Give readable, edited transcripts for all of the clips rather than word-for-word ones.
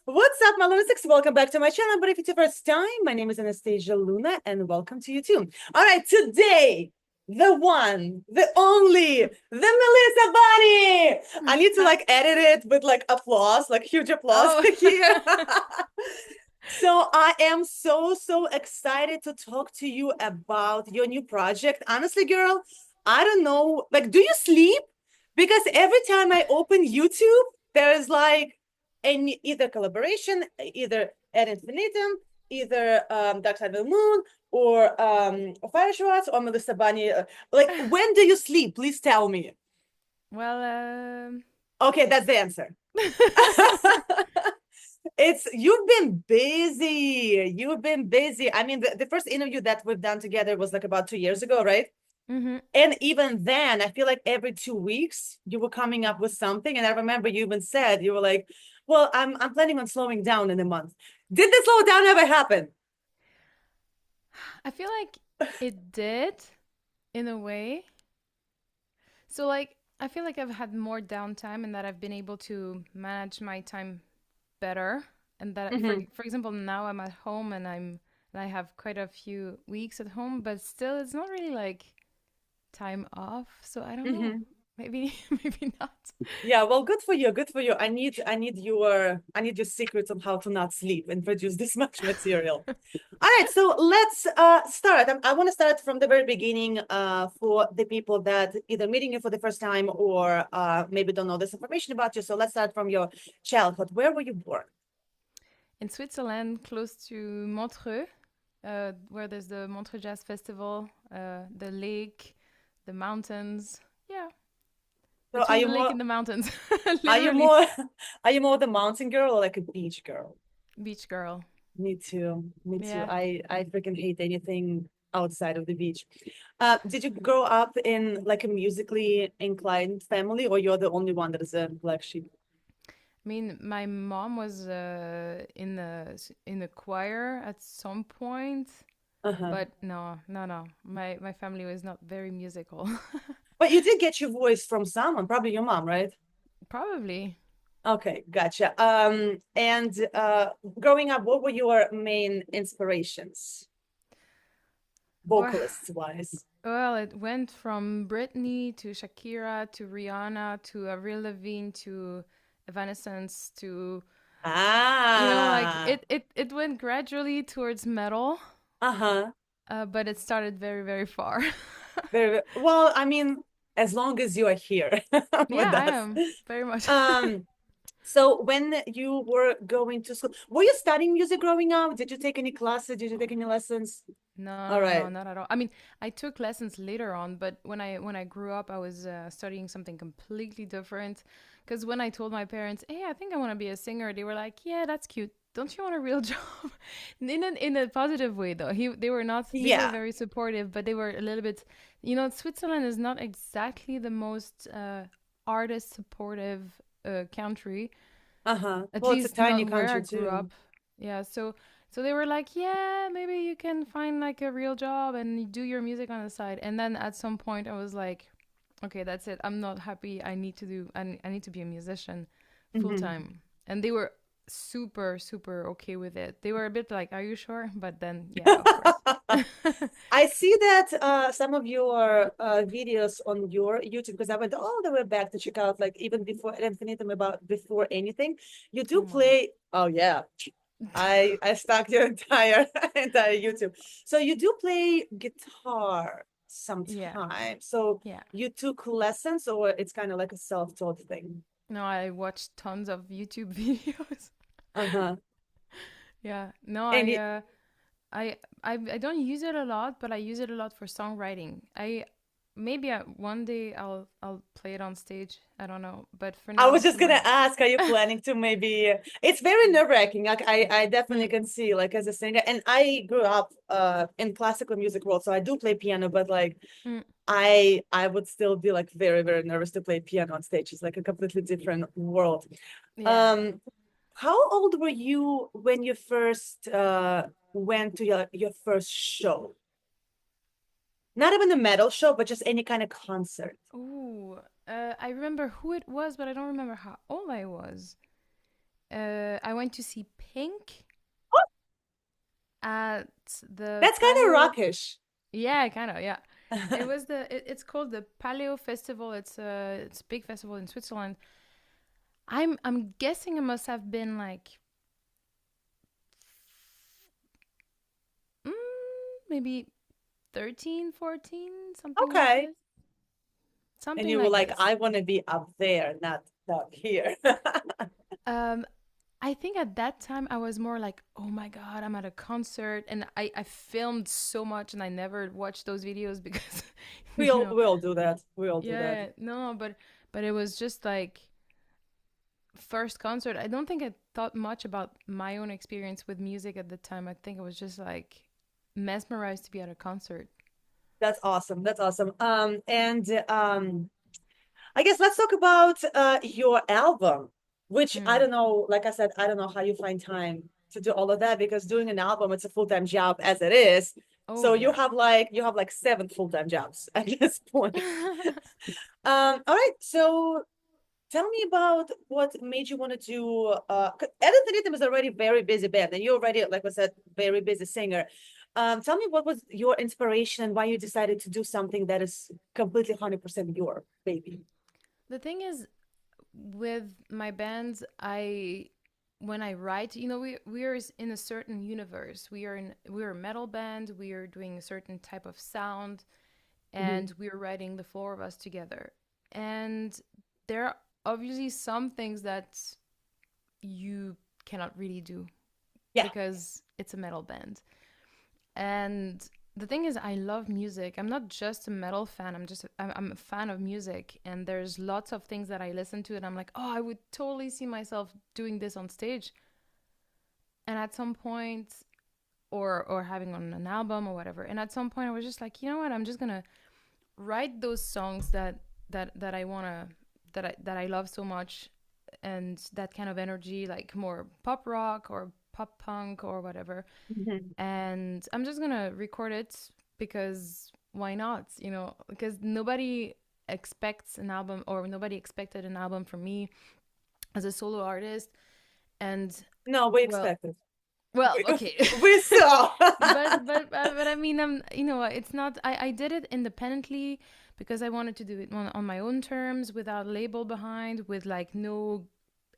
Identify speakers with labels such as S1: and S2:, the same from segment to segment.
S1: What's up, my lunatics? Welcome back to my channel. But if it's your first time, my name is Anastasia Luna, and welcome to you too. All right, today, the one, the only, the Melissa Bonny. I need to edit it with applause, like huge applause
S2: Oh,
S1: here. So I am so excited to talk to you about your new project. Honestly, girl, I don't know. Like, do you sleep? Because every time I open YouTube, there is either collaboration, either ad infinitum, either Dark Side of the Moon, or Fire Schwartz, or Melissa Bunny. Like, when do you sleep? Please tell me.
S2: well,
S1: Okay, that's the answer. It's you've been busy. You've been busy. I mean, the first interview that we've done together was like about 2 years ago, right?
S2: hmm
S1: And even then, I feel like every 2 weeks you were coming up with something. And I remember you even said you were like, "Well, I'm planning on slowing down in a month." Did the slow down ever happen?
S2: I feel like it did in a way. So, I feel like I've had more downtime and that I've been able to manage my time better. And that,
S1: Mm-hmm.
S2: for example, now I'm at home and I have quite a few weeks at home, but still, it's not really like time off. So I don't know.
S1: Mm-hmm.
S2: Maybe, maybe not.
S1: Yeah, well, good for you. Good for you. I need your secrets on how to not sleep and produce this much material. All right, so let's start. I want to start from the very beginning for the people that either meeting you for the first time or maybe don't know this information about you. So let's start from your childhood. Where were you born?
S2: In Switzerland, close to Montreux, where there's the Montreux Jazz Festival, the lake, the mountains. Yeah,
S1: So are
S2: between
S1: you
S2: the lake
S1: more
S2: and the mountains,
S1: are you
S2: literally.
S1: more are you more the mountain girl or like a beach girl?
S2: Beach girl.
S1: Me too. Me too.
S2: Yeah.
S1: I freaking hate anything outside of the beach. Did you grow up in like a musically inclined family, or you're the only one that is a black sheep?
S2: I mean, my mom was in the choir at some point,
S1: Uh-huh.
S2: but no, no, no. My family was not very musical.
S1: But you did get your voice from someone, probably your mom, right?
S2: Probably.
S1: Okay, gotcha. And growing up, what were your main inspirations,
S2: Well,
S1: vocalists wise?
S2: well, it went from Britney to Shakira to Rihanna to Avril Lavigne to Evanescence to like
S1: Ah,
S2: it went gradually towards metal,
S1: uh-huh.
S2: but it started very, very far.
S1: Very well. I mean, as long as you are here
S2: Yeah,
S1: with
S2: I
S1: us.
S2: am very much.
S1: Um, so when you were going to school, were you studying music growing up? Did you take any classes? Did you take any lessons?
S2: No,
S1: All
S2: no, no,
S1: right.
S2: not at all. I mean, I took lessons later on, but when I grew up, I was studying something completely different. Because when I told my parents, "Hey, I think I want to be a singer," they were like, "Yeah, that's cute. Don't you want a real job?" In a positive way, though. They were not. They were
S1: Yeah.
S2: very supportive, but they were a little bit. Switzerland is not exactly the most artist supportive country,
S1: Uh-huh.
S2: at
S1: Well, it's a
S2: least
S1: tiny
S2: not where I
S1: country
S2: grew
S1: too.
S2: up. Yeah, so they were like, yeah, maybe you can find like a real job and you do your music on the side. And then at some point I was like, okay, that's it. I'm not happy. I need to be a musician full
S1: Hmm.
S2: time. And they were super super okay with it. They were a bit like, are you sure? But then yeah, of course.
S1: I see that some of your videos on your YouTube, because I went all the way back to check out, like even before Ad Infinitum, about before anything. You do
S2: Come on.
S1: play. Oh yeah, I stalked your entire YouTube. So you do play guitar
S2: Yeah.
S1: sometimes. So
S2: Yeah.
S1: you took lessons, or it's kind of like a self-taught thing.
S2: No, I watched tons of YouTube videos.
S1: Uh-huh.
S2: Yeah. No,
S1: And
S2: I don't use it a lot, but I use it a lot for songwriting. I maybe one day I'll play it on stage. I don't know, but for
S1: I
S2: now
S1: was
S2: it's
S1: just gonna
S2: more.
S1: ask, are you planning to maybe it's very nerve-wracking. Like I definitely
S2: Mm,
S1: can see like as a singer. And I grew up in classical music world, so I do play piano, but like
S2: mm,
S1: I would still be like very nervous to play piano on stage. It's like a completely different world.
S2: yeah.
S1: Um, how old were you when you first went to your first show? Not even a metal show, but just any kind of concert.
S2: Ooh, I remember who it was, but I don't remember how old I was. I went to see Pink
S1: Oh,
S2: at the
S1: that's kind of
S2: Paleo.
S1: rockish.
S2: Yeah, kind of. Yeah, it was it's called the Paleo Festival. It's a big festival in Switzerland. I'm guessing it must have been like mm, maybe 13, 14, something like
S1: Okay.
S2: this.
S1: And
S2: Something
S1: you were
S2: like
S1: like,
S2: this.
S1: I want to be up there, not down here.
S2: Um, I think at that time I was more like, oh my god, I'm at a concert, and I filmed so much, and I never watched those videos because, you
S1: We'll
S2: know,
S1: we'll do that. We'll do that.
S2: yeah, no, but it was just like first concert. I don't think I thought much about my own experience with music at the time. I think it was just like mesmerized to be at a concert.
S1: That's awesome. That's awesome. And I guess let's talk about your album, which I
S2: Mm.
S1: don't know, like I said, I don't know how you find time to do all of that because doing an album, it's a full-time job as it is.
S2: Oh
S1: So
S2: yeah.
S1: you have like seven full-time jobs at this point. All right. So tell me about what made you want to do 'cause Edith Rhythm is already very busy band, and you're already, like I said, very busy singer. Tell me what was your inspiration and why you decided to do something that is completely 100% your baby.
S2: The thing is, with my bands, I when I write, we are in a certain universe. We're a metal band. We are doing a certain type of sound,
S1: Mhm.
S2: and we're writing the four of us together. And there are obviously some things that you cannot really do
S1: Yeah.
S2: because it's a metal band. And the thing is, I love music. I'm not just a metal fan. I'm a fan of music, and there's lots of things that I listen to, and I'm like, oh, I would totally see myself doing this on stage. And at some point, or having on an album or whatever. And at some point, I was just like, you know what? I'm just gonna write those songs that I wanna that I love so much, and that kind of energy, like more pop rock or pop punk or whatever,
S1: Mhm.
S2: and I'm just gonna record it because why not? Because nobody expects an album, or nobody expected an album from me as a solo artist. And
S1: No, we
S2: well,
S1: expected.
S2: well,
S1: We,
S2: okay.
S1: we saw.
S2: But I mean, it's not. I did it independently because I wanted to do it on my own terms, without label behind, with like no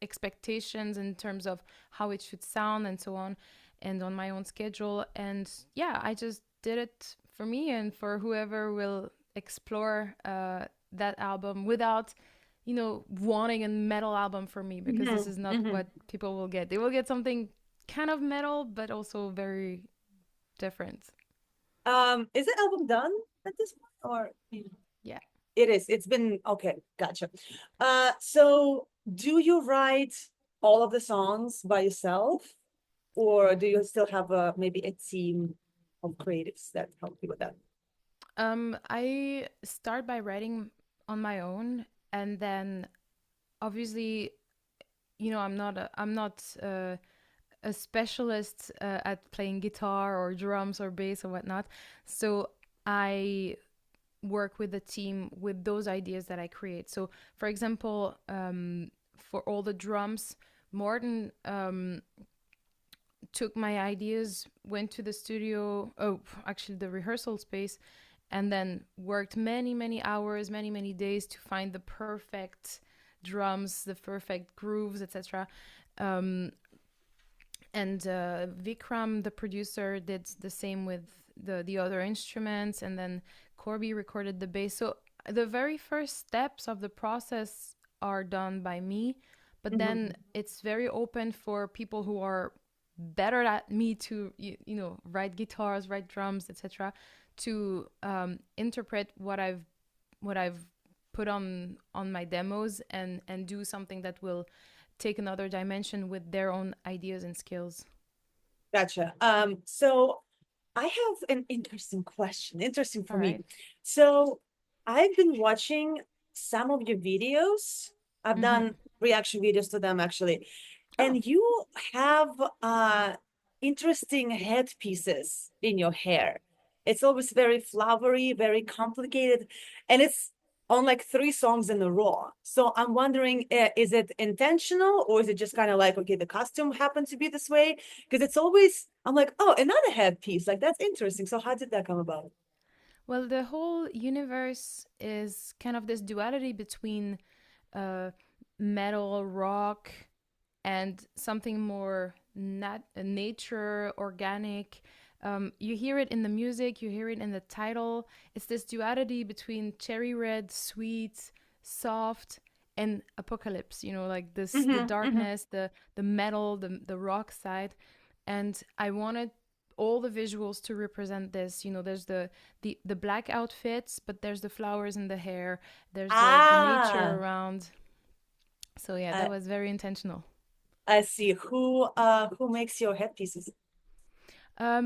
S2: expectations in terms of how it should sound and so on, and on my own schedule. And yeah, I just did it for me and for whoever will explore that album without wanting a metal album for me, because this
S1: Mhm,
S2: is not
S1: mhm.
S2: what people will get. They will get something kind of metal, but also very different.
S1: Is the album done at this point, or
S2: Yeah.
S1: it is? It's been okay. Gotcha. So do you write all of the songs by yourself, or do you still have maybe a team of creatives that help you with that?
S2: I start by writing on my own, and then obviously, I'm not a specialist at playing guitar or drums or bass or whatnot. So I work with the team with those ideas that I create. So, for example, for all the drums, Morton took my ideas, went to the studio, oh, actually, the rehearsal space, and then worked many, many hours, many, many days to find the perfect drums, the perfect grooves, etc. Um, and Vikram, the producer, did the same with the other instruments, and then Corby recorded the bass. So the very first steps of the process are done by me, but then
S1: Mhm.
S2: it's very open for people who are better at me to write guitars, write drums, etc., to interpret what I've put on my demos, and do something that will take another dimension with their own ideas and skills.
S1: Gotcha. So I have an interesting question, interesting
S2: All
S1: for me.
S2: right.
S1: So I've been watching some of your videos. I've
S2: Mm-hmm.
S1: done reaction videos to them actually.
S2: Oh.
S1: And you have interesting headpieces in your hair. It's always very flowery, very complicated, and it's on like three songs in a row. So I'm wondering, is it intentional or is it just kind of like, okay, the costume happened to be this way? Because it's always, I'm like, oh, another headpiece. Like that's interesting. So how did that come about?
S2: Well, the whole universe is kind of this duality between uh, metal, rock, and something more nature, organic. You hear it in the music, you hear it in the title. It's this duality between cherry red, sweet, soft, and apocalypse. You know, like this, the
S1: Hmm.
S2: darkness, the metal, the rock side. And I wanted all the visuals to represent this. You know, there's the black outfits, but there's the flowers in the hair. There's the nature
S1: Ah,
S2: around. So yeah, that
S1: I,
S2: was very intentional.
S1: I see. Who makes your headpieces?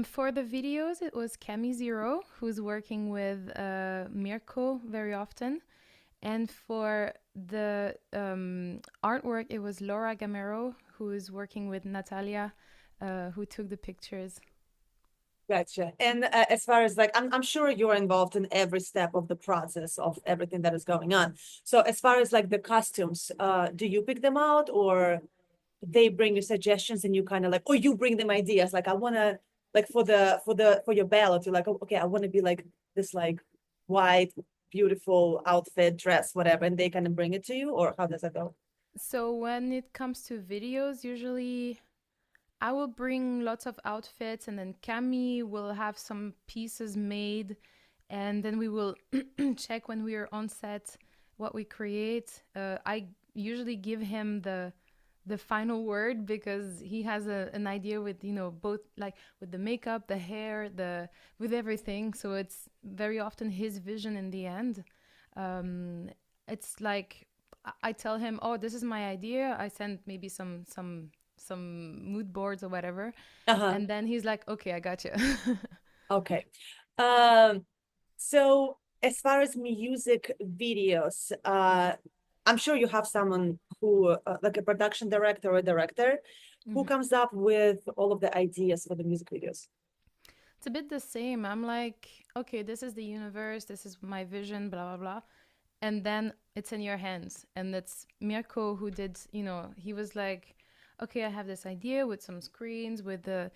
S2: For the videos, it was Cami Zero, who's working with Mirko very often. And for the artwork, it was Laura Gamero, who is working with Natalia, who took the pictures.
S1: Gotcha. And as far as like, I'm sure you're involved in every step of the process of everything that is going on. So as far as like the costumes, do you pick them out or they bring you suggestions and you kind of like, or you bring them ideas? Like I want to, like for your ballot, you're like, oh, okay, I want to be like this, like white, beautiful outfit, dress, whatever, and they kind of bring it to you, or how does that go?
S2: So when it comes to videos, usually I will bring lots of outfits, and then Cami will have some pieces made, and then we will check when we are on set what we create. I usually give him the final word because he has an idea with both, like with the makeup, the hair, the with everything. So it's very often his vision in the end. Um, it's like I tell him, "Oh, this is my idea." I send maybe some mood boards or whatever,
S1: Uh-huh.
S2: and then he's like, "Okay, I got you."
S1: Okay. Um, so as far as music videos, I'm sure you have someone who, like a production director or a director, who
S2: Mhm.
S1: comes up with all of the ideas for the music videos.
S2: It's a bit the same. I'm like, okay, this is the universe, this is my vision, blah blah blah, and then it's in your hands. And it's Mirko who did. He was like, okay, I have this idea with some screens, with the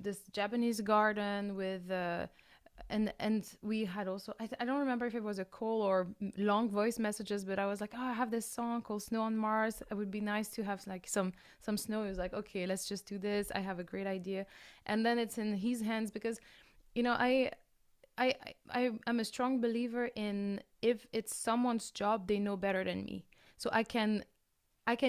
S2: this Japanese garden with and we had also I don't remember if it was a call or long voice messages, but I was like, oh, I have this song called Snow on Mars. It would be nice to have like some snow. He was like, okay, let's just do this. I have a great idea. And then it's in his hands because you know I'm a strong believer in, if it's someone's job, they know better than me. So I can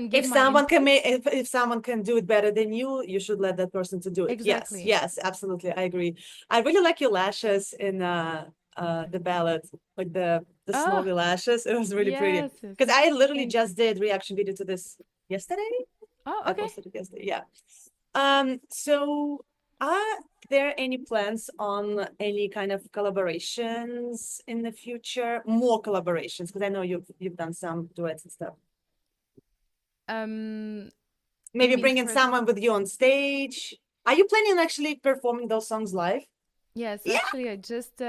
S2: give
S1: If
S2: my
S1: someone can make,
S2: input.
S1: if someone can do it better than you should let that person to do it. Yes,
S2: Exactly.
S1: yes, absolutely. I agree. I really like your lashes in the ballad, like the
S2: Oh,
S1: snowy lashes. It was really pretty.
S2: yes, yes.
S1: Because I literally
S2: Thanks.
S1: just did reaction video to this yesterday.
S2: Oh,
S1: I
S2: okay.
S1: posted it yesterday. Yeah. So are there any plans on any kind of collaborations in the future? More collaborations, because I know you've done some duets and stuff.
S2: um you
S1: Maybe
S2: mean
S1: bringing
S2: for
S1: someone with you on stage. Are you planning on actually performing those songs live?
S2: Yes,
S1: Yeah.
S2: actually, I just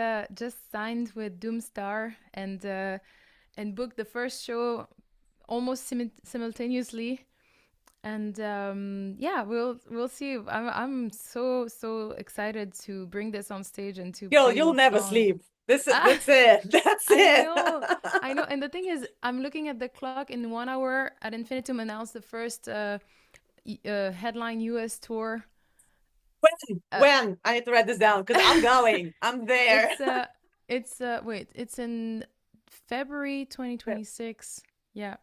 S2: signed with Doomstar and booked the first show almost simultaneously. And yeah, we'll see. I'm so excited to bring this on stage and to
S1: Girl,
S2: play
S1: you'll
S2: these
S1: never
S2: songs.
S1: sleep. This
S2: Ah,
S1: that's it. That's
S2: I
S1: it.
S2: know, I know. And the thing is, I'm looking at the clock. In 1 hour, at Infinitum announced the first headline US tour. Uh,
S1: When? I need to write this down because I'm going. I'm there.
S2: It's wait, it's in February 2026. Yeah.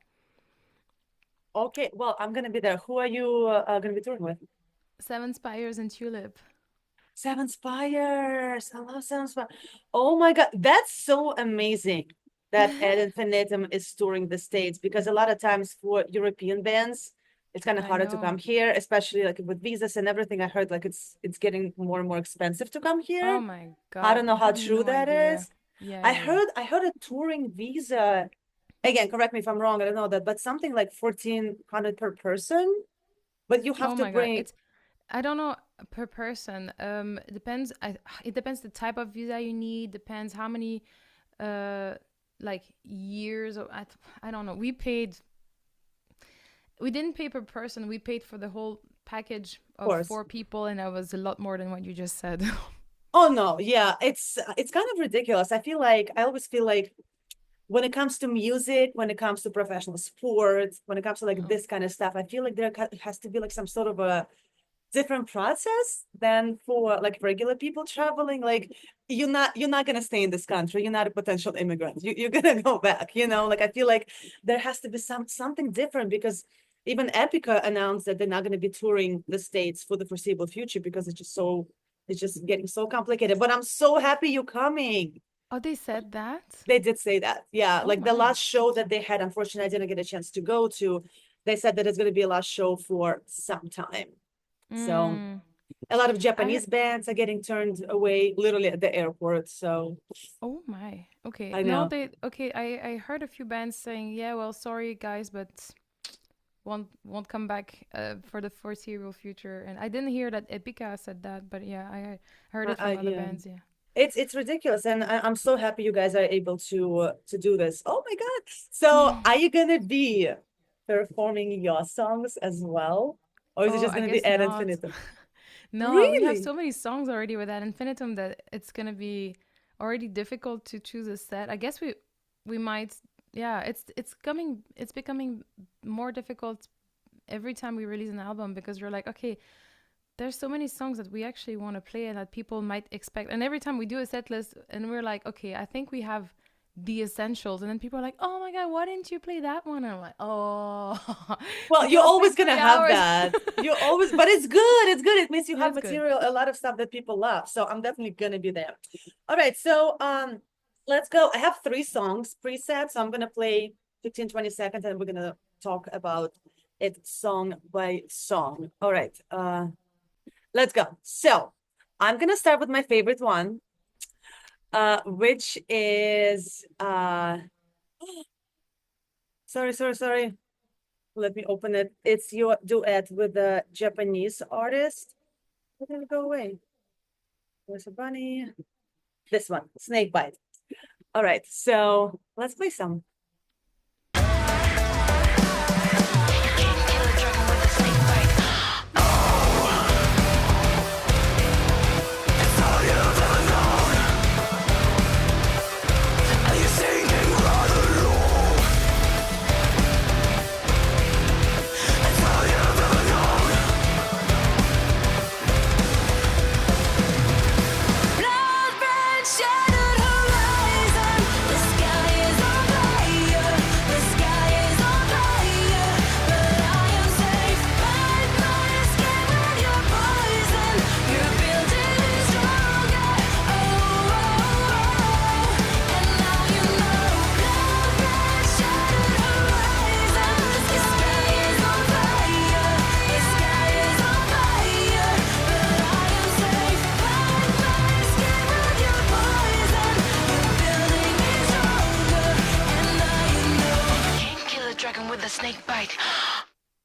S1: Okay, well, I'm gonna be there. Who are you gonna be touring with?
S2: Seven Spires and Tulip.
S1: Seven Spires. I love Seven Spires. Oh my God, that's so amazing that Ad Infinitum is touring the States because a lot of times for European bands, it's kind of
S2: I
S1: harder to
S2: know.
S1: come here, especially like with visas and everything. I heard like it's getting more and more expensive to come
S2: Oh
S1: here.
S2: my
S1: I
S2: god,
S1: don't know
S2: you
S1: how
S2: have
S1: true
S2: no
S1: that
S2: idea.
S1: is.
S2: Yeah,
S1: I
S2: yeah, yeah.
S1: heard I heard a touring visa. Again, correct me if I'm wrong, I don't know that, but something like 1,400 per person, but you have
S2: Oh
S1: to
S2: my god.
S1: bring.
S2: It's I don't know per person. It depends. It depends the type of visa you need, depends how many uh like years of I don't know. We didn't pay per person. We paid for the whole package
S1: Of
S2: of
S1: course.
S2: 4 people, and that was a lot more than what you just said.
S1: Oh no, yeah, it's kind of ridiculous. I always feel like when it comes to music, when it comes to professional sports, when it comes to like
S2: Oh.
S1: this kind of stuff, I feel like has to be like some sort of a different process than for like regular people traveling. Like you're not gonna stay in this country. You're not a potential immigrant. You're gonna go back. Like I feel like there has to be something different because even Epica announced that they're not gonna be touring the States for the foreseeable future because it's just getting so complicated. But I'm so happy you're coming.
S2: Oh, they said that?
S1: They did say that. Yeah.
S2: Oh
S1: Like the
S2: my.
S1: last show that they had, unfortunately, I didn't get a chance to go to. They said that it's going to be a last show for some time. So
S2: Mm.
S1: a lot of
S2: I heard.
S1: Japanese bands are getting turned away literally at the airport. So
S2: Oh my. Okay.
S1: I
S2: No,
S1: know.
S2: they. Okay. I heard a few bands saying, yeah, well, sorry guys, but won't come back for the foreseeable future. And I didn't hear that Epica said that, but yeah, I heard it from other
S1: Yeah.
S2: bands. Yeah.
S1: It's ridiculous, and I'm so happy you guys are able to do this. Oh my God! So are you gonna be performing your songs as well, or is it
S2: Oh,
S1: just
S2: I
S1: gonna be
S2: guess
S1: ad
S2: not.
S1: infinitum?
S2: No, we have
S1: Really?
S2: so many songs already with that infinitum that it's gonna be already difficult to choose a set. I guess we might. Yeah, it's becoming more difficult every time we release an album because we're like, okay, there's so many songs that we actually want to play and that people might expect. And every time we do a set list and we're like, okay, I think we have the essentials. And then people are like, oh my God, why didn't you play that one? And I'm like, oh,
S1: Well,
S2: we
S1: you're
S2: cannot play
S1: always
S2: three
S1: gonna have
S2: hours.
S1: that. You're always, but it's good. It's good. It means you have
S2: That's good.
S1: material, a lot of stuff that people love. So I'm definitely gonna be there. All right. So let's go. I have three songs preset. So I'm gonna play 15, 20 seconds and we're gonna talk about it song by song. All right. Let's go. So I'm gonna start with my favorite one, which is sorry. Let me open it. It's your duet with a Japanese artist. Where did it go away? Melissa Bonny. This one, Snake Bite. All right, so let's play some.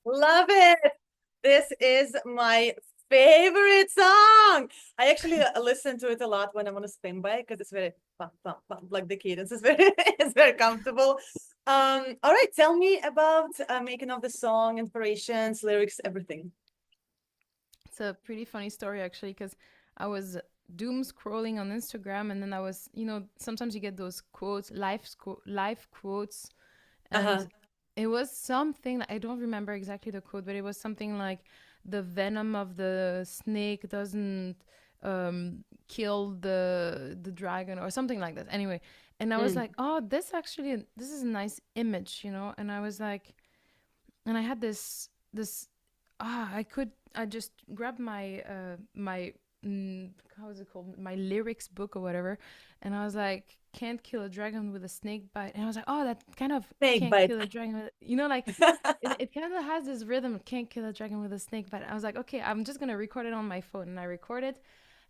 S1: Love it. This is my favorite song. I actually listen to it a lot when I'm on a spin bike because it's very bump, bump, bump, like the cadence is very it's very comfortable. All right, tell me about making of the song, inspirations, lyrics, everything.
S2: It's a pretty funny story actually because I was doom scrolling on Instagram and then I was, sometimes you get those quotes, life quotes,
S1: Uh-huh.
S2: and it was something I don't remember exactly the quote, but it was something like the venom of the snake doesn't kill the dragon or something like that. Anyway, and I was
S1: Mm.
S2: like, oh, this is a nice image, and I was like, and I had this I just grabbed my how is it called, my lyrics book or whatever, and I was like, can't kill a dragon with a snake bite, and I was like, oh, that kind of
S1: Snake
S2: can't
S1: bite.
S2: kill a dragon with, like it kind of has this rhythm, can't kill a dragon with a snake bite. I was like, okay, I'm just gonna record it on my phone, and I record it,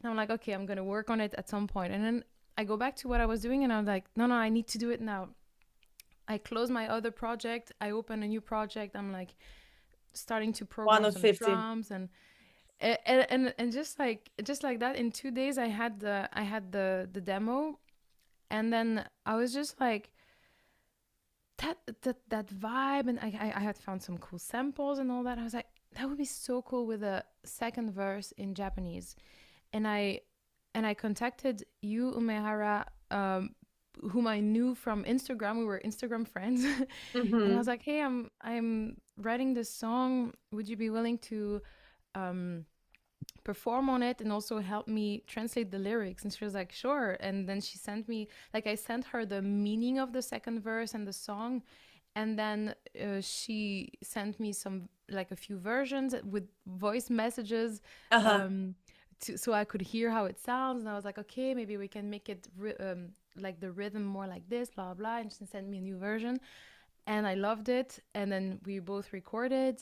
S2: and I'm like, okay, I'm gonna work on it at some point, and then I go back to what I was doing, and I'm like, no, I need to do it now. I close my other project, I open a new project, I'm like starting to
S1: One
S2: program
S1: of
S2: some
S1: 50.
S2: drums, and just like that in 2 days I had the demo, and then I was just like that vibe, and I had found some cool samples and all that. I was like, that would be so cool with a second verse in Japanese. And I contacted you, Umehara, whom I knew from Instagram. We were Instagram friends, and I
S1: Mm-hmm.
S2: was like, hey, I'm writing this song. Would you be willing to um, perform on it and also help me translate the lyrics? And she was like, sure. And then she sent me, like, I sent her the meaning of the second verse and the song, and then she sent me some, like, a few versions with voice messages,
S1: Uh-huh.
S2: um so I could hear how it sounds. And I was like, okay, maybe we can make it like the rhythm more like this, blah blah. And she sent me a new version, and I loved it. And then we both recorded,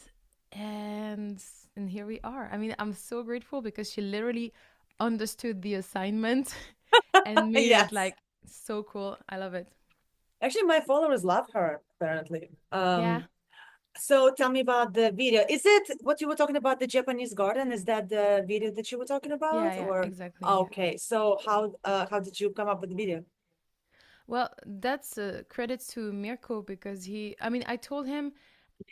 S2: and here we are. I mean, I'm so grateful because she literally understood the assignment and made it
S1: Yes.
S2: like so cool. I love it.
S1: Actually, my followers love her, apparently.
S2: Yeah,
S1: So tell me about the video. Is it what you were talking about, the Japanese garden? Is that the video that you were talking
S2: yeah,
S1: about?
S2: yeah,
S1: Or
S2: exactly. Yeah.
S1: okay, so how did you come up with the video?
S2: Well, that's credits to Mirko because I mean, I told him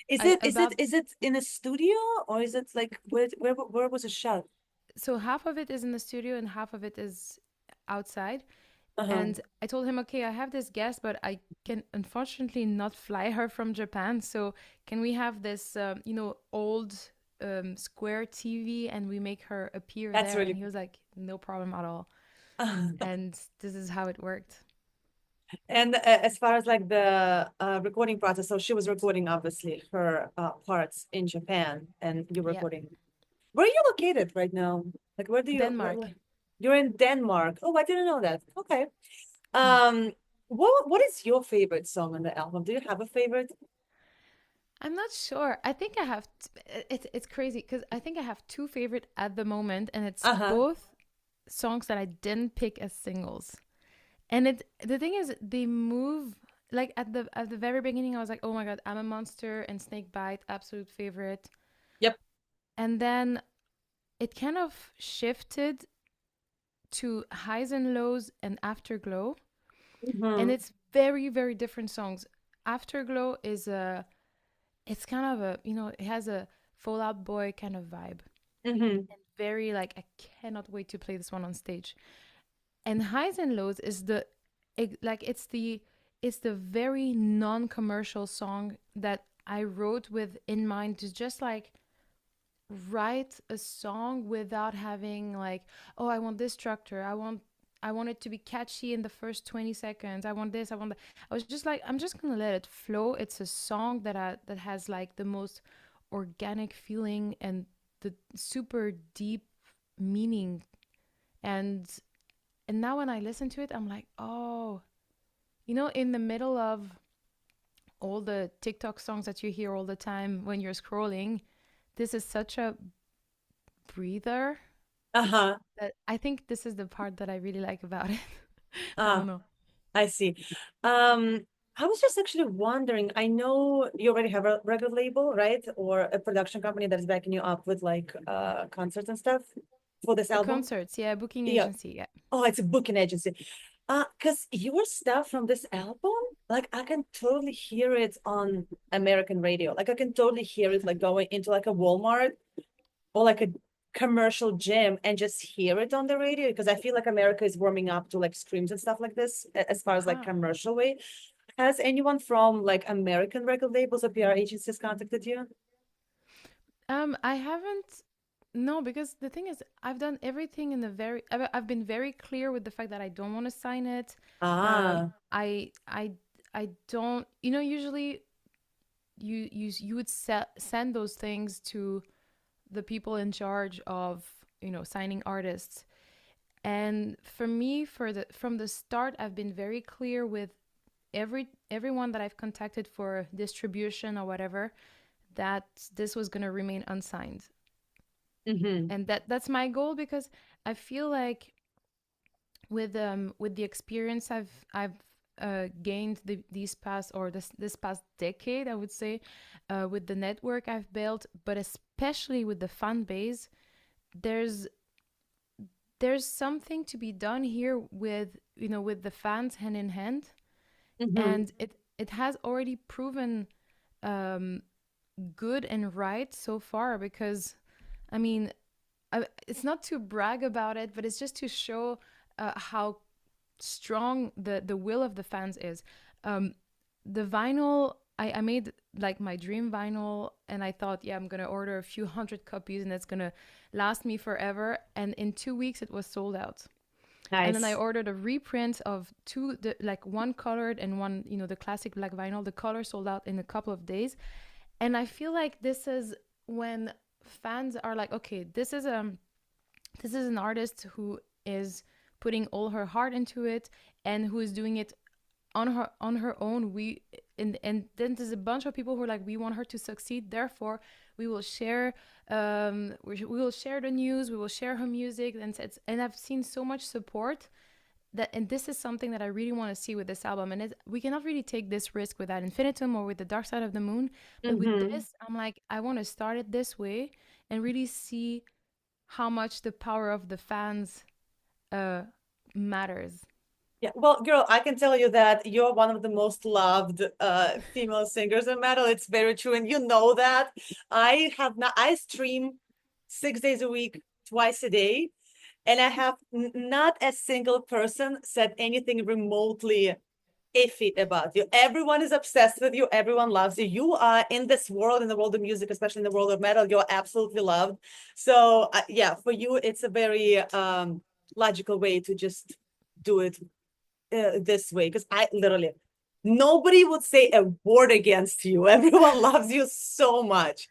S1: Is
S2: I
S1: it is it
S2: about,
S1: is it in a studio, or is it like where was it shot?
S2: so half of it is in the studio and half of it is outside.
S1: Uh-huh.
S2: And I told him, okay, I have this guest, but I can unfortunately not fly her from Japan. So can we have this, old square TV, and we make her appear
S1: That's
S2: there? And
S1: really
S2: he was like, no problem at all.
S1: cool.
S2: And this is how it worked.
S1: And as far as like the recording process, so she was recording obviously her parts in Japan, and you're
S2: Yeah.
S1: recording. Where are you located right now? Like where do you
S2: Denmark.
S1: you're in Denmark. Oh, I didn't know that. Okay.
S2: Hmm.
S1: Um, what is your favorite song on the album? Do you have a favorite?
S2: I'm not sure. I think I have. It's crazy because I think I have two favorite at the moment, and it's
S1: Uh-huh.
S2: both songs that I didn't pick as singles. And the thing is, they move like at the very beginning. I was like, oh my god, I'm a monster and Snake Bite, absolute favorite.
S1: Yep.
S2: And then it kind of shifted to Highs and Lows and Afterglow, and
S1: Mm-hmm.
S2: it's very very different songs. Afterglow is it's kind of it has a Fallout Boy kind of vibe,
S1: Mm-hmm.
S2: and very like, I cannot wait to play this one on stage. And Highs and Lows is like it's the very non-commercial song that I wrote with in mind to just like write a song without having like, oh, I want this structure, I want it to be catchy in the first 20 seconds, I want this, I want that. I was just like, I'm just gonna let it flow. It's a song that has like the most organic feeling and the super deep meaning. And and now when I listen to it, I'm like, oh, in the middle of all the TikTok songs that you hear all the time when you're scrolling, this is such a breather
S1: Uh-huh.
S2: that I think this is the part that I really like about it. I don't
S1: Ah,
S2: know.
S1: I see. Um, I was just actually wondering, I know you already have a record label, right? Or a production company that is backing you up with like concerts and stuff for this album.
S2: Concerts, yeah, booking
S1: Yeah.
S2: agency, yeah.
S1: Oh, it's a booking agency. Because your stuff from this album, like I can totally hear it on American radio. Like I can totally hear it like going into like a Walmart or like a commercial gym and just hear it on the radio because I feel like America is warming up to like streams and stuff like this as far as like
S2: Aha.
S1: commercial way. Has anyone from like American record labels or PR agencies contacted you?
S2: I haven't. No, because the thing is, I've done everything in the very. I've been very clear with the fact that I don't want to sign it. Um,
S1: Ah,
S2: I, I, I don't. Usually you would send those things to the people in charge of signing artists. And for me, from the start, I've been very clear with everyone that I've contacted for distribution or whatever, that this was going to remain unsigned.
S1: mm-hmm,
S2: And that's my goal, because I feel like with the experience I've gained these past, or this past decade, I would say, with the network I've built, but especially with the fan base, there's something to be done here with with the fans hand in hand.
S1: mm-hmm.
S2: And it has already proven um, good and right so far. Because I mean, it's not to brag about it, but it's just to show how strong the will of the fans is. Um, the vinyl, I made like my dream vinyl, and I thought, yeah, I'm gonna order a few hundred copies, and it's gonna last me forever. And in 2 weeks, it was sold out. And then I
S1: Nice.
S2: ordered a reprint of two, like one colored and one, the classic black vinyl. The color sold out in a couple of days, and I feel like this is when fans are like, okay, this is an artist who is putting all her heart into it and who is doing it on her own. And then there's a bunch of people who are like, we want her to succeed, therefore we will share we will share the news, we will share her music. And I've seen so much support, that and this is something that I really want to see with this album. And we cannot really take this risk with that Infinitum or with the Dark Side of the Moon, but with
S1: Mm-hmm.
S2: this, I'm like, I want to start it this way and really see how much the power of the fans uh matters.
S1: Yeah, well, girl, I can tell you that you're one of the most loved female singers in metal. It's very true, and you know that. I stream 6 days a week, twice a day, and I have not a single person said anything remotely iffy about you. Everyone is obsessed with you. Everyone loves you. You are in this world, in the world of music, especially in the world of metal. You're absolutely loved. So yeah, for you, it's a very logical way to just do it this way, because I literally nobody would say a word against you. Everyone loves you so much.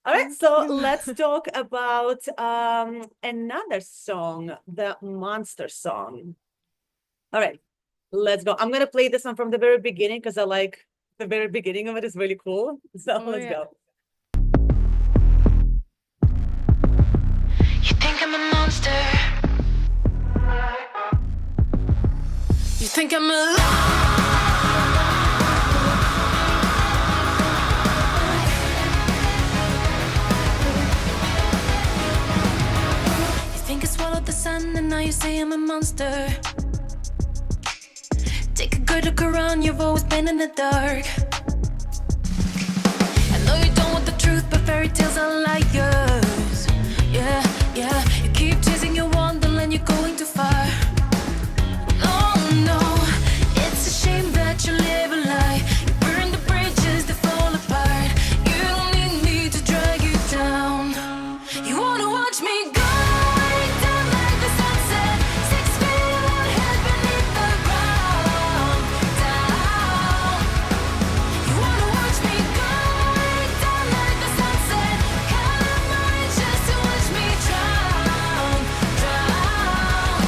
S1: All right,
S2: Thank
S1: so
S2: you.
S1: let's talk about another song, the Monster song. All right, let's go. I'm gonna play this one from the very beginning because I like the very beginning of it is really cool. So
S2: Oh
S1: let's
S2: yeah.
S1: go.
S2: You think I'm a monster. You think I'm a You think I swallowed the sun and now you say I'm a monster. Take a good look around, you've always been in the dark. I know you don't want the truth, but fairy tales are liars. Yeah, yeah. You keep chasing your wonderland, you're going too far. Oh no, it's a shame that you live a lie. You burn the bridges that fall apart. You don't need me to drag you down. You wanna watch me go way down like the sunset, 6 feet above head beneath the ground. Down. You wanna watch me go way down like the sunset, color mine just to watch me drown. Drown.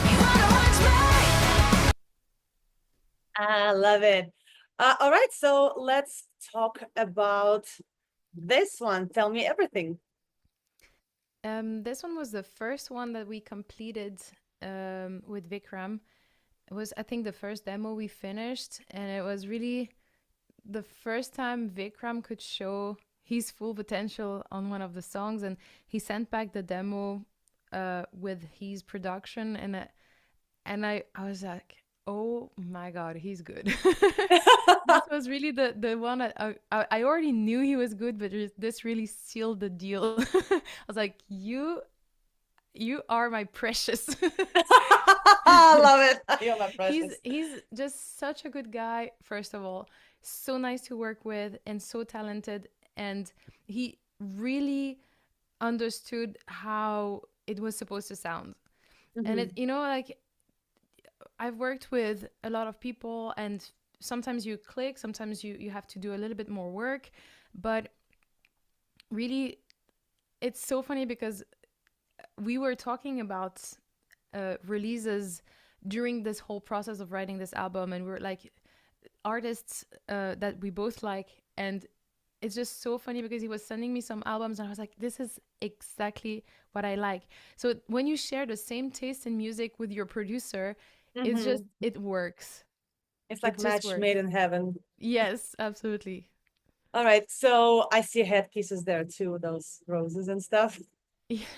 S2: You wanna watch me?
S1: I love it. All right, so let's talk about this one. Tell me everything.
S2: This one was the first one that we completed with Vikram. It was, I think, the first demo we finished, and it was really the first time Vikram could show his full potential on one of the songs. And he sent back the demo with his production, and I was like, oh my god, he's good. This was really the one I already knew he was good, but this really sealed the deal. I was like, you are my precious.
S1: I love it. You're my
S2: he's
S1: precious.
S2: he's just such a good guy. First of all, so nice to work with and so talented, and he really understood how it was supposed to sound. And
S1: Mhm.
S2: like, I've worked with a lot of people, and sometimes you click, sometimes you have to do a little bit more work. But really, it's so funny because we were talking about releases during this whole process of writing this album, and we're like, artists that we both like. And it's just so funny because he was sending me some albums, and I was like, this is exactly what I like. So when you share the same taste in music with your producer, it's just,
S1: Mhm.
S2: it works.
S1: It's
S2: It
S1: like
S2: just
S1: match
S2: works.
S1: made in heaven.
S2: Yes, absolutely.
S1: All right, so I see headpieces there too, those roses and stuff.
S2: Yes.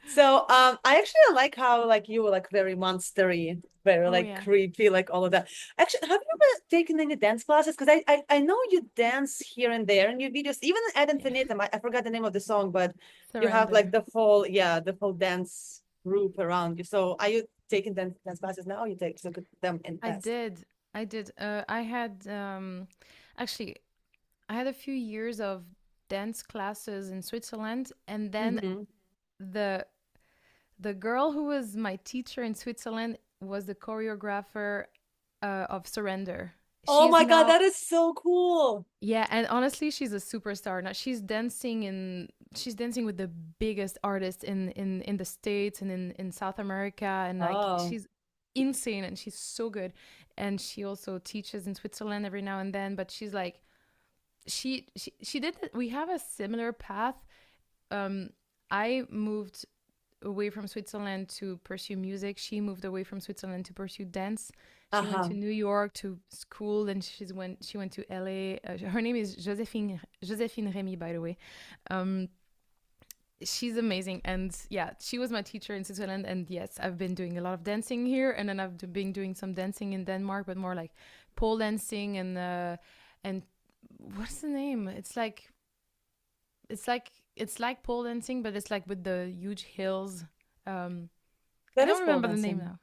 S1: So I actually like how like you were like very monstery, very
S2: Oh
S1: like
S2: yeah,
S1: creepy, like all of that. Actually, have you ever taken any dance classes? Because I know you dance here and there in your videos, even Ad
S2: yeah.
S1: Infinitum. I forgot the name of the song, but you have like
S2: Surrender.
S1: the whole dance group around you. So are you taking dance classes now? Or you take took them in the
S2: I
S1: past?
S2: did. I did. I had actually I had a few years of dance classes in Switzerland, and then
S1: Mm-hmm.
S2: the the girl who was my teacher in Switzerland was the choreographer of Surrender.
S1: Oh
S2: She's
S1: my God,
S2: now
S1: that is so cool.
S2: yeah, and honestly, she's a superstar. Now she's dancing with the biggest artists in the States and in South America, and like
S1: Oh,
S2: she's insane and she's so good. And she also teaches in Switzerland every now and then, but she's like she did it. We have a similar path. Um I moved away from Switzerland to pursue music. She moved away from Switzerland to pursue dance. She went
S1: uh-huh.
S2: to New York to school, and she went to LA. Her name is Josephine Remy, by the way. Um, she's amazing, and yeah, she was my teacher in Switzerland. And yes, I've been doing a lot of dancing here, and then I've been doing some dancing in Denmark, but more like pole dancing and what's the name? It's like pole dancing, but it's like with the huge hills. Um, I
S1: That is
S2: don't
S1: pole
S2: remember the name
S1: dancing.
S2: now.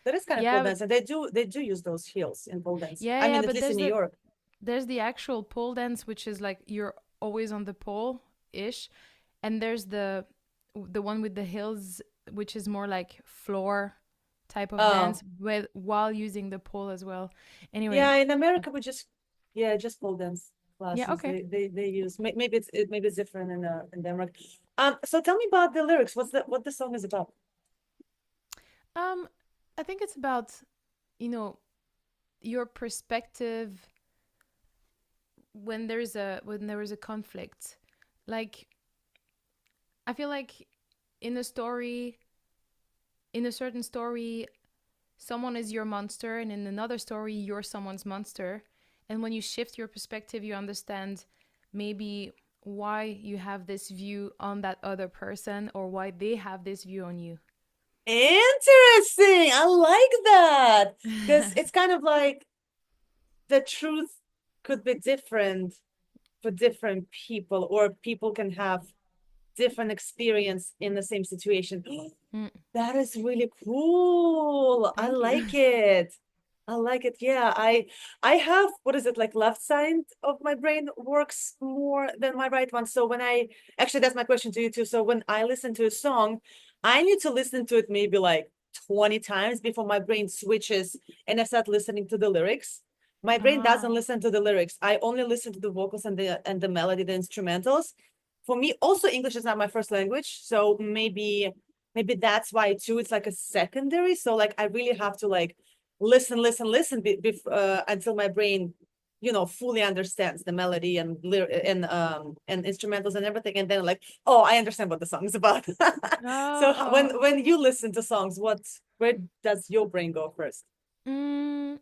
S1: That is kind of pole
S2: Yeah, but
S1: dance, and they do use those heels in pole dance. I
S2: yeah,
S1: mean,
S2: yeah,
S1: at
S2: but
S1: least in New York.
S2: there's the actual pole dance, which is like you're always on the pole ish, and there's the one with the hills, which is more like floor type of
S1: Oh,
S2: dance with while using the pole as well. Anyway,
S1: yeah, in America we just yeah, just pole dance
S2: yeah,
S1: classes.
S2: okay.
S1: They use maybe it's different in Denmark. So tell me about the lyrics. What the song is about?
S2: Um, I think it's about you know your perspective when there is a conflict. Like I feel like in a story, in a certain story, someone is your monster, and in another story, you're someone's monster. And when you shift your perspective, you understand maybe why you have this view on that other person or why they have this view on you.
S1: Interesting. I like that because it's kind of like the truth could be different for different people, or people can have different experience in the same situation.
S2: Mm,
S1: That is really cool. I
S2: thank you.
S1: like it. I like it. Yeah, I have what is it like left side of my brain works more than my right one. So when I actually that's my question to you too. So when I listen to a song, I need to listen to it maybe like 20 times before my brain switches and I start listening to the lyrics. My brain doesn't
S2: Ah.
S1: listen to the lyrics. I only listen to the vocals and the melody, the instrumentals. For me, also English is not my first language, so maybe that's why too it's like a secondary, so like I really have to like listen until my brain fully understands the melody and instrumentals and everything, and then like, oh, I understand what the song is about. So
S2: Oh.
S1: when you listen to songs, where does your brain go first?
S2: Mm,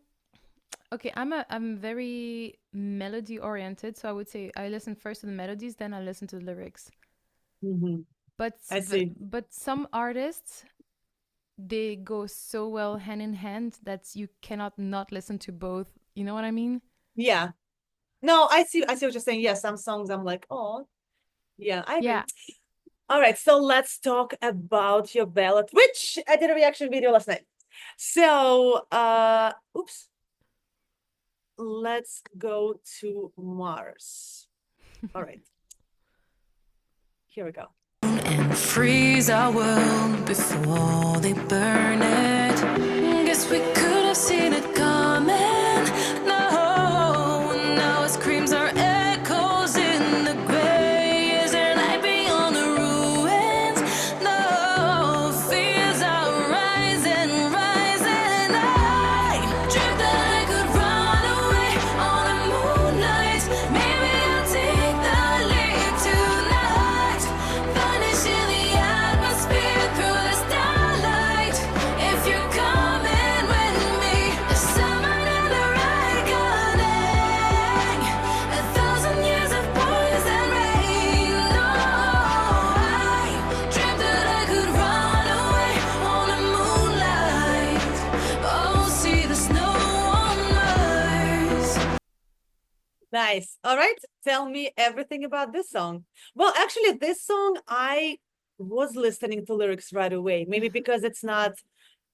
S2: okay, I'm very melody oriented, so I would say I listen first to the melodies, then I listen to the lyrics.
S1: Mhm.
S2: But
S1: I see.
S2: but some artists they go so well hand in hand that you cannot not listen to both. You know what I mean?
S1: Yeah, no, I see what you're saying. Yeah, some songs I'm like, oh, yeah, I agree.
S2: Yeah.
S1: All right, so let's talk about your ballot, which I did a reaction video last night. So, oops, let's go to Mars. All right, here we go.
S3: And freeze our world before they burn it. Guess we could have seen it coming. No, now it screams our echoes in the gray. Is there light beyond the ruins? No, fears are rising, rising. I dreamt that I could run away on a moonlight. Maybe I'll take the leap tonight. Vanish in the atmosphere through the starlight. If you're coming with me, there's someone in the
S1: Nice. All right. Tell me everything about this song. Well, actually, this song, I was listening to lyrics right away. Maybe because it's not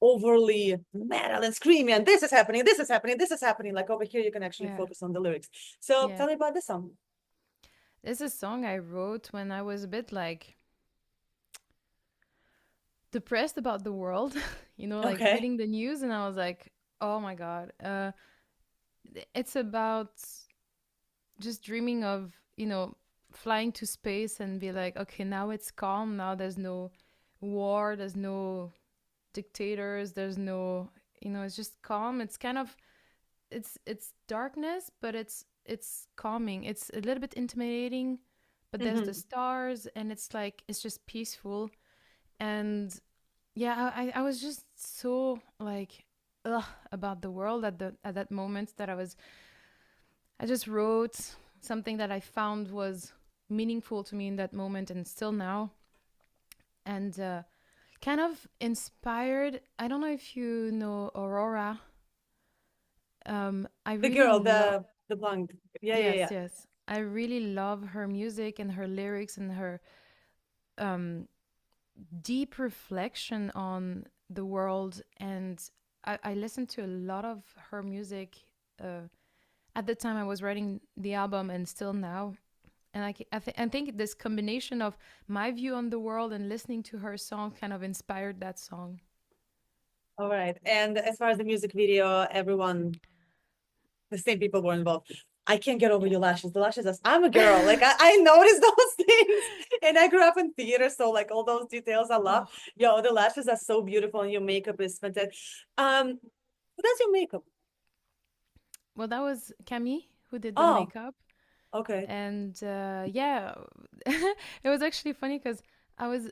S1: overly metal and screamy and this is happening, this is happening, this is happening. Like over here, you can actually
S2: Yeah,
S1: focus on the lyrics. So
S2: yeah.
S1: tell me about this song.
S2: This is a song I wrote when I was a bit like depressed about the world, like
S1: Okay.
S2: reading the news, and I was like, oh my God. It's about just dreaming of, flying to space and be like, okay, now it's calm. Now there's no war, there's no dictators, there's no, it's just calm. It's kind of, it's darkness, but it's calming. It's a little bit intimidating, but there's the
S1: Hmm.
S2: stars, and it's like it's just peaceful. And yeah, I was just so like about the world at that moment that I just wrote something that I found was meaningful to me in that moment and still now, and kind of inspired. I don't know if you know Aurora. I
S1: The
S2: really
S1: girl,
S2: love.
S1: the blonde. Yeah, yeah,
S2: Yes,
S1: yeah.
S2: yes. I really love her music and her lyrics and her um, deep reflection on the world. And I listened to a lot of her music at the time I was writing the album and still now. And I think this combination of my view on the world and listening to her song kind of inspired that song.
S1: All right. And as far as the music video, everyone, the same people were involved. I can't get over
S2: Yeah.
S1: your lashes. The lashes, I'm a girl. Like I noticed those things. And I grew up in theater. So like all those details I love.
S2: Oh,
S1: Yo, the lashes are so beautiful and your makeup is fantastic. Who does your makeup?
S2: well, that was Camille who did the
S1: Oh,
S2: makeup.
S1: okay.
S2: And yeah, it was actually funny because I was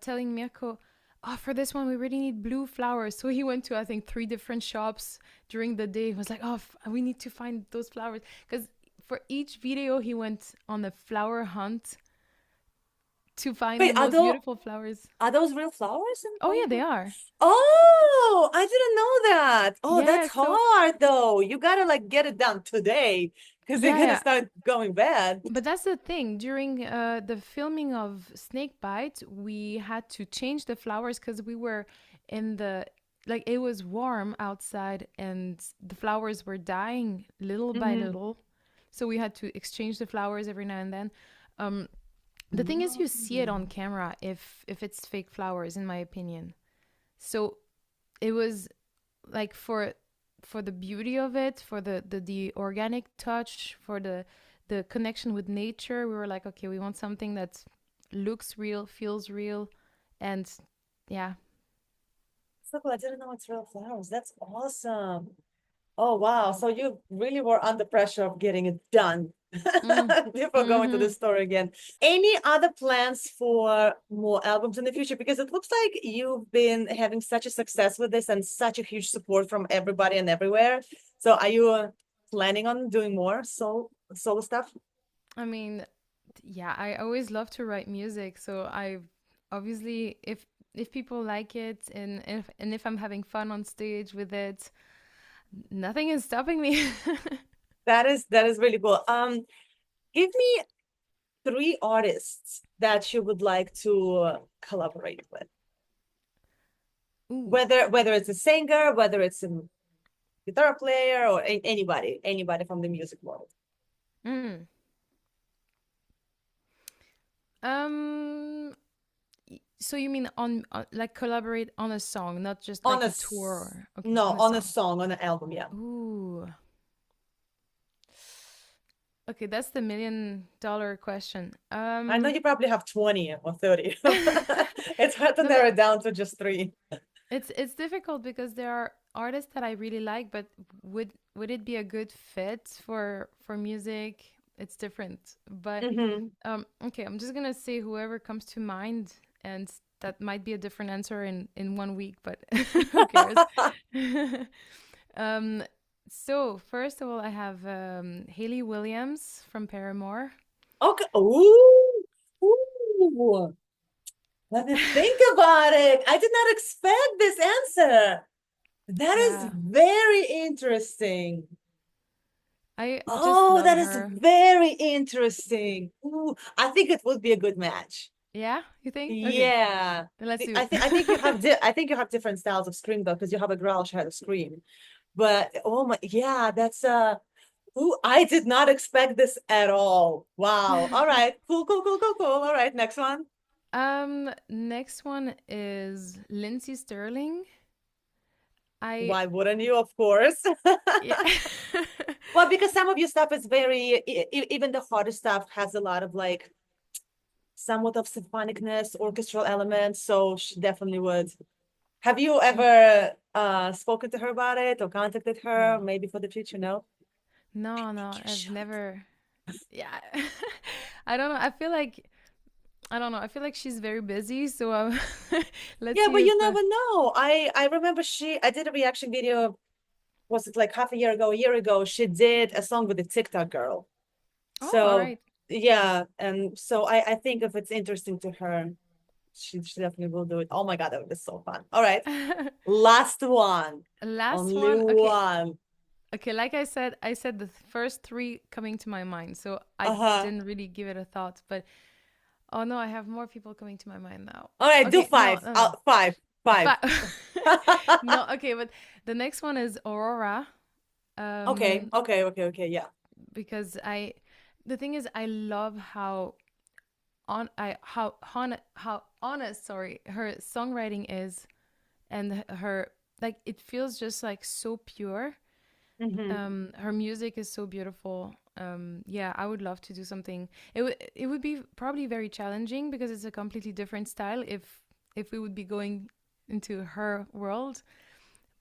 S2: telling Mirko, oh, for this one we really need blue flowers. So he went to I think 3 different shops during the day. He was like, oh, we need to find those flowers because for each video he went on a flower hunt to find
S1: Wait,
S2: the most beautiful flowers.
S1: are those real flowers
S2: Oh
S1: on
S2: yeah,
S1: your
S2: they
S1: hand?
S2: are.
S1: Oh, I didn't know that. Oh, that's
S2: Yeah, so
S1: hard though. You gotta like get it done today because they're
S2: yeah,
S1: gonna
S2: yeah.
S1: start going bad.
S2: But that's the thing. During the filming of Snakebite, we had to change the flowers because we were in the like it was warm outside and the flowers were dying little by
S1: Hmm.
S2: little. So we had to exchange the flowers every now and then. Um, the thing is, you see it on camera if it's fake flowers, in my opinion. So it was like for the beauty of it, for the organic touch, for the connection with nature, we were like, okay, we want something that looks real, feels real, and yeah.
S1: So cool. I didn't know it's real flowers. That's awesome. Oh, wow. So you really were under pressure of getting it done
S2: Mm.
S1: before going to the
S2: Mm-hmm.
S1: store again. Any other plans for more albums in the future? Because it looks like you've been having such a success with this and such a huge support from everybody and everywhere. So are you planning on doing more solo stuff?
S2: I mean, yeah, I always love to write music, so I obviously if people like it and if I'm having fun on stage with it, nothing is stopping me.
S1: That is really cool. Give me three artists that you would like to collaborate with.
S2: Ooh.
S1: Whether it's a singer, whether it's a guitar player, or anybody from the music world.
S2: Mm. Um So you mean on like collaborate on a song, not just
S1: On
S2: like
S1: a
S2: a tour? Okay,
S1: no,
S2: on a
S1: on a
S2: song.
S1: song, on an album, yeah.
S2: Ooh. Okay, that's the $1 million question.
S1: I know you probably have 20 or 30. It's hard to
S2: No,
S1: narrow it down to just three.
S2: it's difficult because there are artists that I really like, but would it be a good fit for music? It's different. But
S1: Hmm.
S2: okay, I'm just gonna say whoever comes to mind, and that might be a different answer in 1 week, but who cares? um, so first of all, I have Hayley Williams from Paramore.
S1: Okay. Ooh. Ooh. Let me think about it. I did not expect this answer. That is
S2: Yeah,
S1: very interesting.
S2: I just
S1: Oh,
S2: love
S1: that is
S2: her.
S1: very interesting. Ooh, I think it would be a good match.
S2: Yeah, you think? Okay,
S1: Yeah.
S2: then let's do
S1: I think you have
S2: it.
S1: I think you have different styles of scream though, because you have a girl, she had a scream. But oh my, yeah, that's ooh, I did not expect this at all. Wow. All right. Cool, cool, cool, cool, cool. All right, next one.
S2: Next one is Lindsay Sterling. I
S1: Why wouldn't you? Of course.
S2: yeah.
S1: Well, because some of your stuff is very, even the harder stuff has a lot of like somewhat of symphonicness, orchestral elements. So she definitely would. Have you ever spoken to her about it or contacted her
S2: No.
S1: maybe for the future? No?
S2: No,
S1: I think
S2: no,
S1: you
S2: I've
S1: should.
S2: never. Yeah, I don't know. I feel like I don't know. I feel like she's very busy, so let's
S1: Yeah,
S2: see
S1: but
S2: if.
S1: you never know. I remember I did a reaction video, was it like half a year ago, a year ago? She did a song with the TikTok girl.
S2: Oh, all
S1: So
S2: right.
S1: yeah, and so I think if it's interesting to her, she definitely will do it. Oh my God, that would be so fun. All right. Last one.
S2: Last
S1: Only
S2: one. Okay,
S1: one.
S2: okay. Like I said the first three coming to my mind, so I
S1: Uh-huh.
S2: didn't really give it a thought. But oh no, I have more people coming to my mind now.
S1: All right, do
S2: Okay, no,
S1: five.
S2: no, no.
S1: Five. Five.
S2: No, okay, but the next one is Aurora.
S1: Okay,
S2: Um,
S1: okay, okay, okay. Yeah.
S2: because the thing is, I love how honest, sorry, her songwriting is, and her like it feels just like so pure.
S1: Hmm.
S2: Her music is so beautiful. Yeah, I would love to do something. It would be probably very challenging because it's a completely different style if we would be going into her world.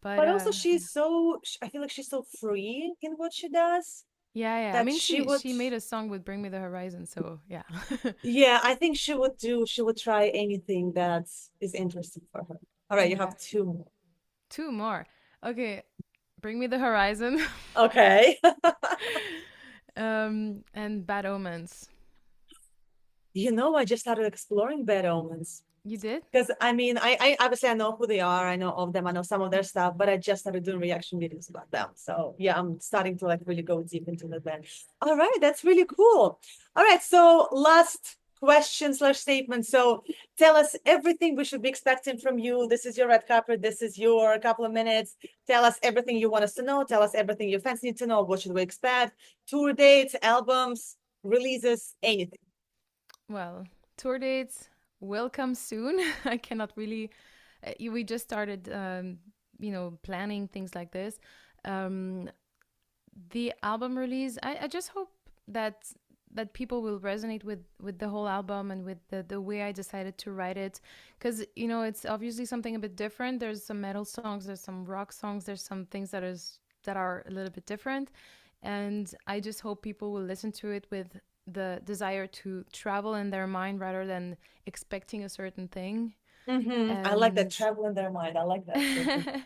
S2: But
S1: But also, she's so, I feel like she's so free in what she does
S2: yeah, yeah. I
S1: that
S2: mean,
S1: she would,
S2: she made a song with Bring Me the Horizon, so yeah.
S1: yeah, I think she would try anything that is interesting for her. All right, you
S2: Okay,
S1: have two more.
S2: two more. Okay, Bring Me the Horizon,
S1: Okay.
S2: and Bad Omens.
S1: You know, I just started exploring Bad Omens.
S2: You did?
S1: Because I mean, I obviously I know who they are. I know of them. I know some of their stuff, but I just started doing reaction videos about them. So yeah, I'm starting to like really go deep into the band. All right, that's really cool. All right, so last question slash statement. So tell us everything we should be expecting from you. This is your red carpet. This is your couple of minutes. Tell us everything you want us to know. Tell us everything your fans need to know. What should we expect? Tour dates, albums, releases, anything.
S2: Well, tour dates will come soon. I cannot really. We just started, planning things like this. Um, the album release, I just hope that people will resonate with the whole album and with the way I decided to write it, because it's obviously something a bit different. There's some metal songs, there's some rock songs, there's some things that are a little bit different, and I just hope people will listen to it with the desire to travel in their mind rather than expecting a certain thing.
S1: I like that
S2: And
S1: travel in their mind. I like that. So good.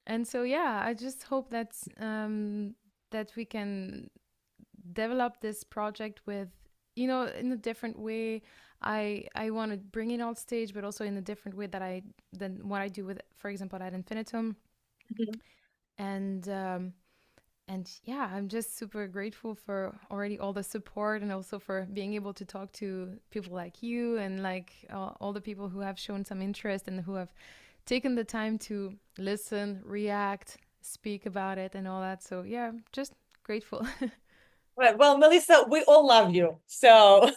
S2: and so yeah, I just hope that we can develop this project with in a different way. I want to bring it on stage, but also in a different way than what I do with, for example, at Infinitum.
S1: Mhm.
S2: And yeah, I'm just super grateful for already all the support, and also for being able to talk to people like you, and like all the people who have shown some interest and who have taken the time to listen, react, speak about it, and all that. So yeah, just grateful.
S1: Right. Well, Melissa, we all love you. So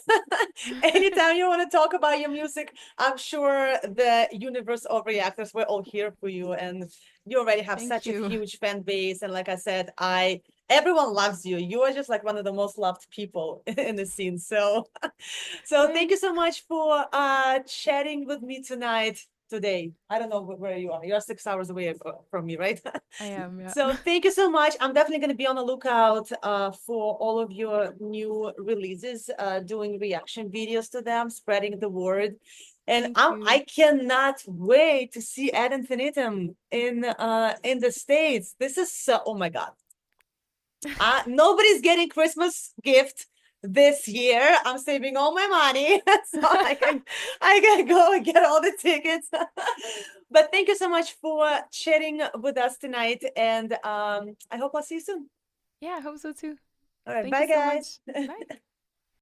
S1: anytime you want to talk about your music, I'm sure the universe of reactors, we're all here for you. And you already have
S2: Thank
S1: such a
S2: you.
S1: huge fan base. And like I said, everyone loves you. You are just like one of the most loved people in the scene. So thank you
S2: Thanks.
S1: so much for chatting with me today. I don't know where you are. You're 6 hours away from me, right?
S2: I am, yeah.
S1: So thank you so much. I'm definitely going to be on the lookout for all of your new releases, doing reaction videos to them, spreading the word. And
S2: Thank you.
S1: I cannot wait to see Ad Infinitum in the States. This is so, oh my God. Nobody's getting Christmas gift this year. I'm saving all my money so I can go and get all the tickets. But thank you so much for chatting with us tonight, and I hope I'll see you soon.
S2: Yeah, I hope so too.
S1: All right,
S2: Thank you
S1: bye,
S2: so
S1: guys.
S2: much. Bye.